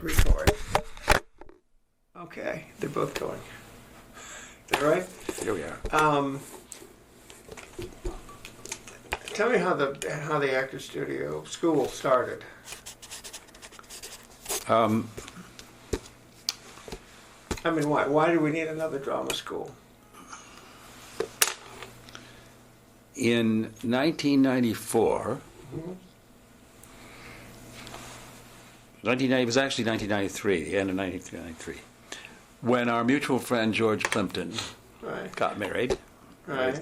Record. Okay, they're both going. Is that right? Here we are. Tell me how the Actor Studio School started. I mean, why? Why do we need another drama school? In 1994, it was actually 1993, the end of 1993, when our mutual friend George Plimpton got married. Right.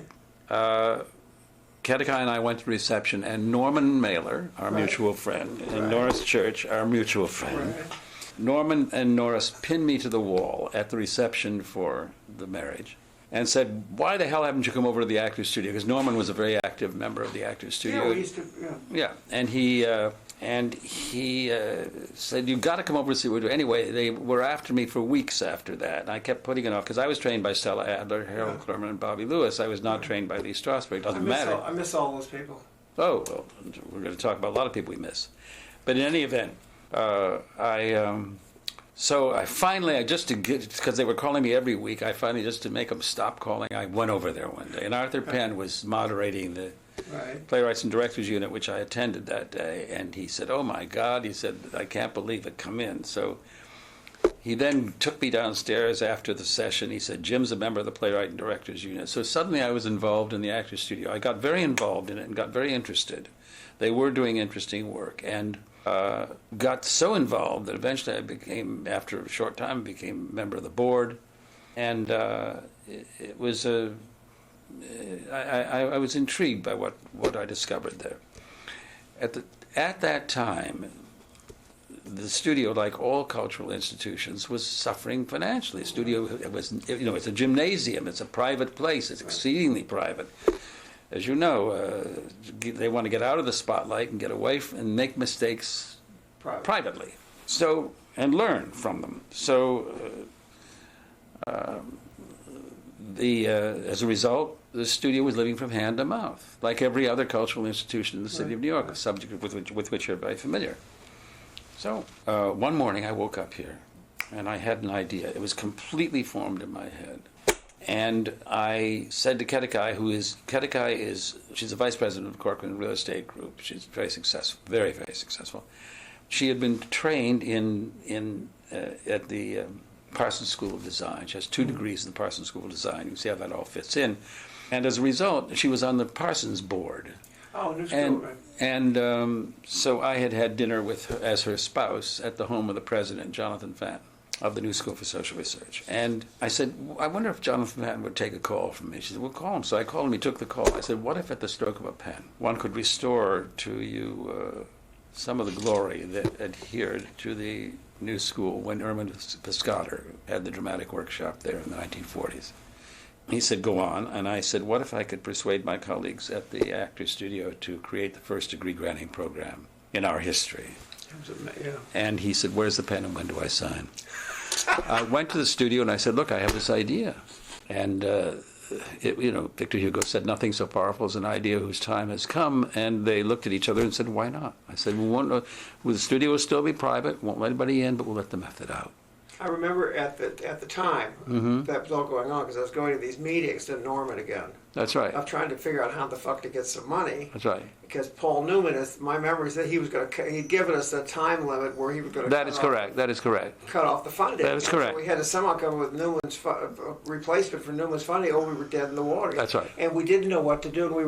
Kedekai and I went to the reception, and Norman Mailer, our mutual friend, and Norris Church, our mutual friend. Right. Norman and Norris pinned me to the wall at the reception for the marriage and said, "Why the hell haven't you come over to the Actors Studio?" Because Norman was a very active member of the Actors Studio. Yeah, we used to. Yeah, and he said, "You've got to come over and see what we do." Anyway, they were after me for weeks after that, and I kept putting it off because I was trained by Stella Adler, Harold Clurman, and Bobby Lewis. I was not trained by Lee Strasberg. Doesn't matter. I miss all those people. Oh, well, we're going to talk about a lot of people we miss. But in any event, so I finally, just to get, because they were calling me every week, I finally, just to make them stop calling, I went over there one day. And Arthur Penn was moderating the Playwrights and Directors Unit, which I attended that day. And he said, "Oh, my God," he said, "I can't believe it, come in." So he then took me downstairs after the session. He said, "Jim's a member of the Playwright and Directors Unit." So suddenly I was involved in the Actors Studio. I got very involved in it and got very interested. They were doing interesting work, and got so involved that eventually I became, after a short time, became a member of the board. And it was I was intrigued by what I discovered there. At that time, the studio, like all cultural institutions, was suffering financially. The studio was, it's a gymnasium. It's a private place. It's exceedingly private. As you know, they want to get out of the spotlight and get away and make mistakes privately. So, and learn from them. So, as a result, the studio was living from hand to mouth, like every other cultural institution in the city of New York, a subject with which you're very familiar. So, one morning I woke up here, and I had an idea. It was completely formed in my head. And I said to Kedekai, she's the vice president of Corcoran Real Estate Group. She's very successful, very, very successful. She had been trained at the Parsons School of Design. She has 2 degrees in the Parsons School of Design. You can see how that all fits in. And as a result, she was on the Parsons board. Oh, new school, right. And so I had dinner with her as her spouse at the home of the president, Jonathan Fenton, of the New School for Social Research. And I said, "I wonder if Jonathan Fenton would take a call from me." She said, "Well, call him." So I called him. He took the call. I said, "What if at the stroke of a pen one could restore to you some of the glory that adhered to the New School when Erwin Piscator had the dramatic workshop there in the 1940s?" He said, "Go on." And I said, "What if I could persuade my colleagues at the Actors Studio to create the first degree granting program in our history?" And he said, "Where's the pen and when do I sign?" I went to the studio and I said, "Look, I have this idea." And, Victor Hugo said, "Nothing so powerful as an idea whose time has come." And they looked at each other and said, "Why not?" I said, "Will the studio will still be private, won't let anybody in, but we'll let the method out." I remember at the time that was all going on because I was going to these meetings to Norman again. That's right. I'm trying to figure out how the fuck to get some money. That's right. Because Paul Newman, my memory is that he'd given us a time limit where he was going to. That is correct. Cut off the funding. That is correct. So we had to somehow come up with Newman's replacement for Newman's funding, or we were dead in the water. That's right. And we didn't know what to do, and we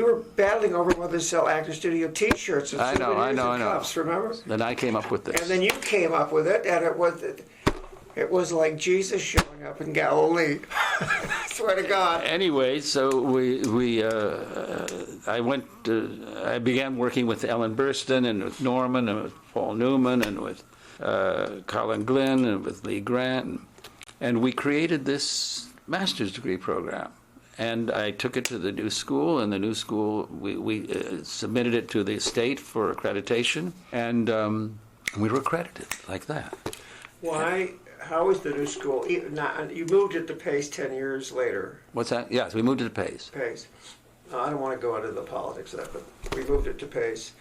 were battling over whether to sell Actor Studio T-shirts and souvenirs and cups. Remember? Then I came up with this. And then you came up with it, and it was like Jesus showing up in Galilee. I swear to God. Anyway, so I began working with Ellen Burstyn and with Norman and with Paul Newman and with Colin Glynn and with Lee Grant. And we created this master's degree program. And I took it to the New School, and the New School, we submitted it to the state for accreditation, and we were accredited like that. Why? How is the New School? You moved it to Pace 10 years later. What's that? Yes, we moved it to Pace. Pace. I don't want to go into the politics of that, but we moved it to Pace.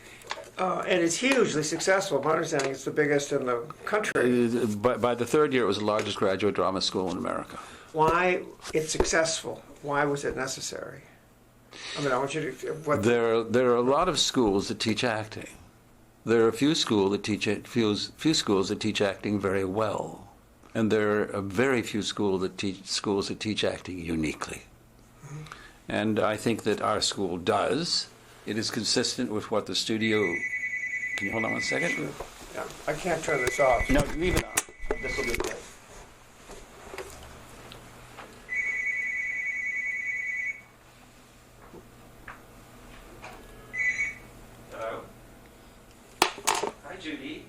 And it's hugely successful. My understanding it's the biggest in the country. By the third year, it was the largest graduate drama school in America. Why it's successful? Why was it necessary? I mean, I want you to. There are a lot of schools that teach acting. There are a few schools that teach acting very well, and there are very few schools that teach acting uniquely. Mm-hmm. And I think that our school does. It is consistent with what the studio. Can you hold on 1 second? Yeah, I can't turn this off. No, leave it on. This will be great. Hello. Hi, Judy.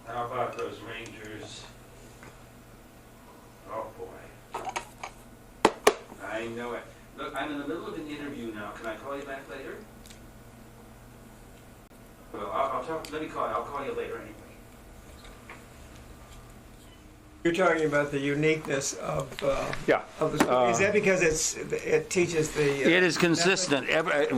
How about those Rangers? Oh boy. I know it. Look, I'm in the middle of an interview now. Can I call you back later? Well, I'll talk. Let me call you. I'll call you later anyway. You're talking about the uniqueness of Yeah. of the school. Is that because it teaches the? It is consistent.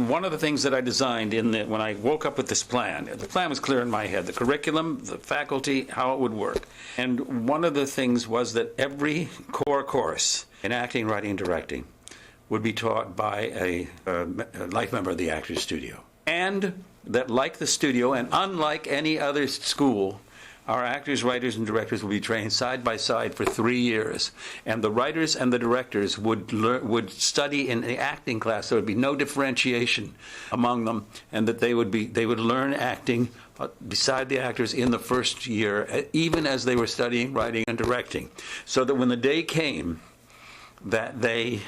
One of the things that I designed when I woke up with this plan, the plan was clear in my head, the curriculum, the faculty, how it would work. And one of the things was that every core course in acting, writing, and directing would be taught by a life member of the Actors Studio. And that, like the studio, and unlike any other school, our actors, writers, and directors will be trained side by side for 3 years. And the writers and the directors would study in the acting class. There would be no differentiation among them, and that they would learn acting beside the actors in the first year, even as they were studying writing and directing. So that when the day came that they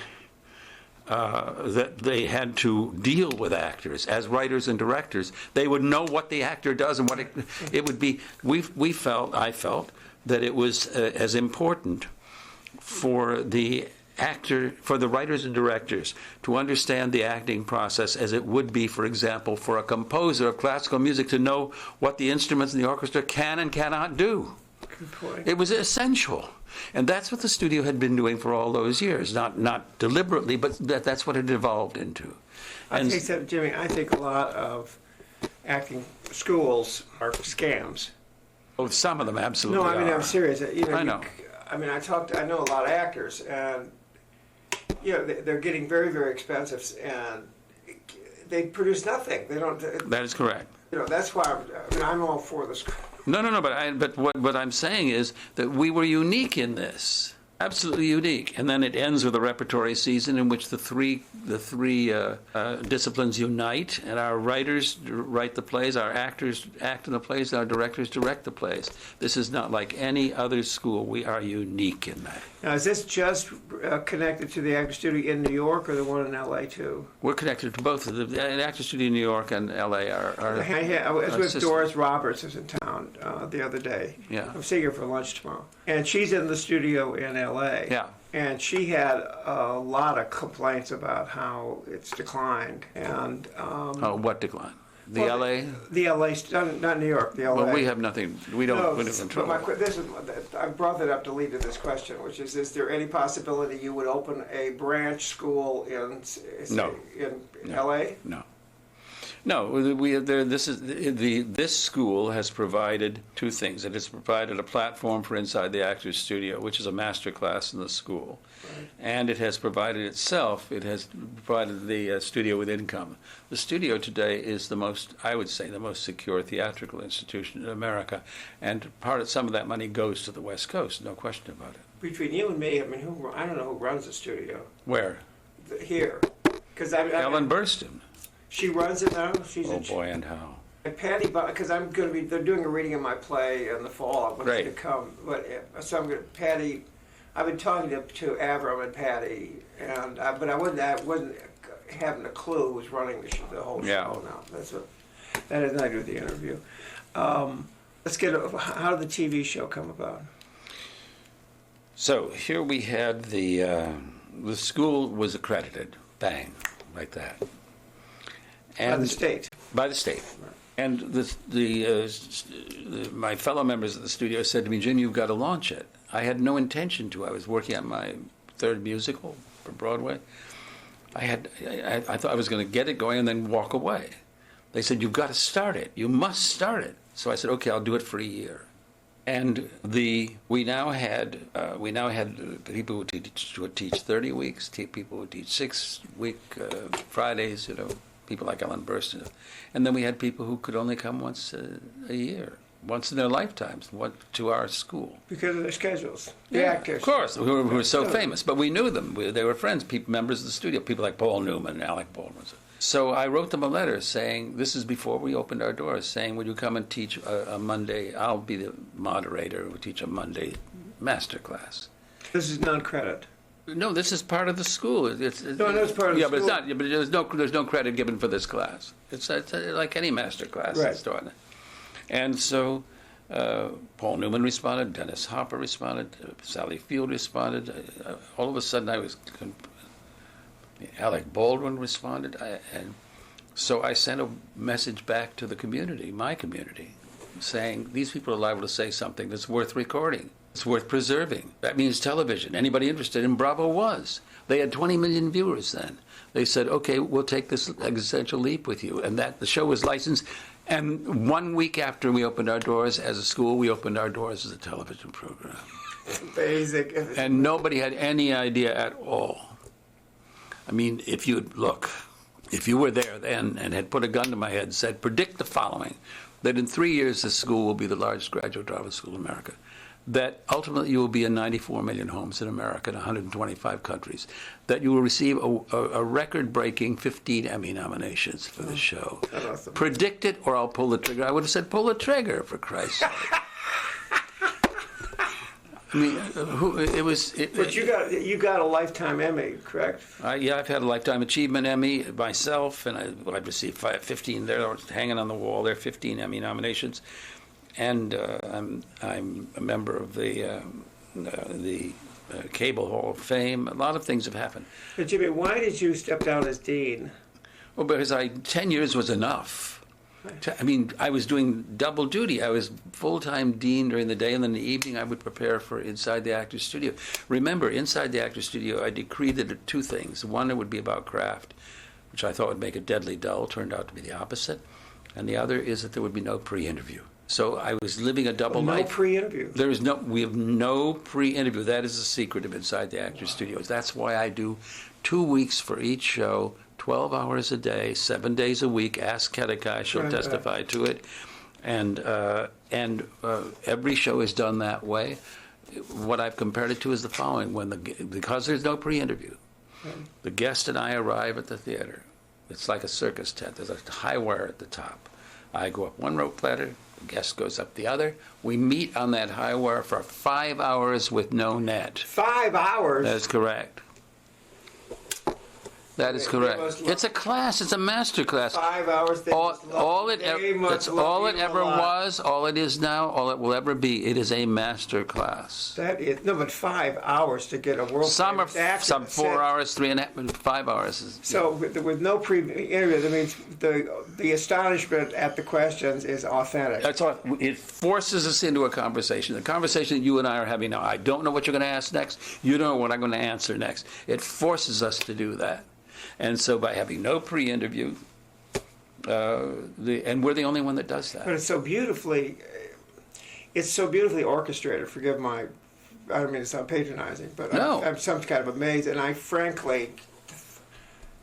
had to deal with actors as writers and directors, they would know what the actor does and what it would be. I felt that it was as important for the writers and directors to understand the acting process as it would be, for example, for a composer of classical music to know what the instruments in the orchestra can and cannot do. Good point. It was essential. And that's what the studio had been doing for all those years. Not deliberately, but that's what it evolved into. I think that, Jimmy, I think a lot of acting schools are scams. Oh, some of them absolutely No, I mean, are. I'm serious. I know. I mean, I know a lot of actors, and they're getting very, very expensive, and they produce nothing. They don't. That is correct. That's why I'm all for this. No. But what I'm saying is that we were unique in this, absolutely unique. And then it ends with a repertory season in which the three disciplines unite, and our writers write the plays, our actors act in the plays, and our directors direct the plays. This is not like any other school. We are unique in that. Now, is this just connected to the Actors Studio in New York or the one in L.A. too? We're connected to both. The Actors Studio in New York and L.A. I was with Doris Roberts, who's in town the other day. Yeah. I'm seeing her for lunch tomorrow. And she's in the studio in L.A. Yeah. And she had a lot of complaints about how it's declined. And what decline? The L.A.? The L.A., not New York, the L.A. Well, we have nothing. We don't control. I brought that up to lead to this question, which is there any possibility you would open a branch school in L.A.? No. No, this school has provided two things. It has provided a platform for Inside the Actors Studio, which is a master class in the school. Right. And it has provided the studio with income. The studio today is the most secure theatrical institution in America. And some of that money goes to the West Coast, no question about it. Between you and me, I mean, I don't know who runs the studio. Where? Here. Ellen Burstyn. She runs it now. Boy, and how. And Patty, because they're doing a reading of my play in the fall. I want you to come, Patty. I've been talking to Avram and Patty, but I wasn't having a clue who's running the whole show now. That has nothing to do with the interview. How did the TV show come about? So here we had the school was accredited, bang, like that. And by the state. By the state. Right. And my fellow members of the studio said to me, Jim, you've got to launch it. I had no intention to. I was working on my third musical for Broadway. I thought I was going to get it going and then walk away. They said, you've got to start it. You must start it. So I said, okay, I'll do it for a year. And we now had people who would teach 30 weeks, people who would teach 6-week Fridays, people like Ellen Burstyn. And then we had people who could only come once a year, once in their lifetimes, to our school. Because of their schedules. The Yeah, actors. of course, who were so famous. But we knew them. They were friends, members of the studio, people like Paul Newman and Alec Baldwin. So I wrote them a letter saying, this is before we opened our doors, saying, would you come and teach a Monday, I'll be the moderator, we'll teach a Monday master class. This is non-credit. No, this is part of the school. No, it's part of the school. Yeah, but it's not. But there's no credit given for this class. It's like any master class. Right. And so Paul Newman responded, Dennis Hopper responded, Sally Field responded. All of a sudden, Alec Baldwin responded, and so I sent a message back to the community, my community, saying these people are liable to say something that's worth recording. It's worth preserving. That means television. Anybody interested in Bravo was. They had 20 million viewers then. They said, okay, we'll take this existential leap with you. And the show was licensed. And 1 week after we opened our doors as a school, we opened our doors as a television program. Basic. And nobody had any idea at all. I mean, if you were there then and had put a gun to my head and said, predict the following, that in 3 years this school will be the largest graduate drama school in America, that ultimately you will be in 94 million homes in America in 125 countries, that you will receive a record-breaking 15 Emmy nominations for the show. Awesome. Predict it or I'll pull the trigger. I would have said pull the trigger, for Christ's sake. I mean, But you got a lifetime Emmy, correct? Yeah, I've had a Lifetime Achievement Emmy myself, and I've received 15. They're hanging on the wall. There are 15 Emmy nominations, and I'm a member of the Cable Hall of Fame. A lot of things have happened. But Jimmy, why did you step down as dean? Well, because 10 years was enough. I mean, I was doing double duty. I was full-time dean during the day, and then in the evening I would prepare for Inside the Actors Studio. Remember, Inside the Actors Studio, I decreed that 2 things. One, it would be about craft, which I thought would make it deadly dull, turned out to be the opposite. And the other is that there would be no pre-interview. So I was living a double life. No pre-interview. We have no pre-interview. That is the secret of Inside the Actors Studios. That's why I do 2 weeks for each show, 12 hours a day, 7 days a week. Ask Kedekai, she'll testify to it. And every show is done that way. What I've compared it to is the following. Because there's no pre-interview, the guest and I arrive at the theater. It's like a circus tent. There's a high wire at the top. I go up one rope ladder, the guest goes up the other. We meet on that high wire for 5 hours with no net. 5 hours? That's correct. That is correct. It's a class. It's a master class. 5 hours. That's all it ever was. All it is now. All it will ever be. It is a master class. That is but 5 hours to get a world. Some 4 hours, 3.5, 5 hours. So with no pre-interview, that means the astonishment at the questions is authentic. That's all. It forces us into a conversation. The conversation that you and I are having now. I don't know what you're going to ask next. You don't know what I'm going to answer next. It forces us to do that. And so by having no pre-interview, and we're the only one that does that. But it's so beautifully orchestrated. Forgive I don't mean to sound patronizing, but no. I'm some kind of amazed, and I frankly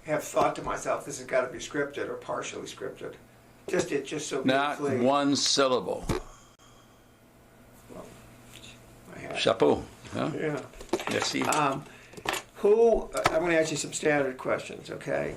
have thought to myself, this has got to be scripted or partially scripted. It's just so beautifully. Not one syllable. Well, chapeau. Huh? Yeah. Yes, I'm going to ask you some standard questions, okay?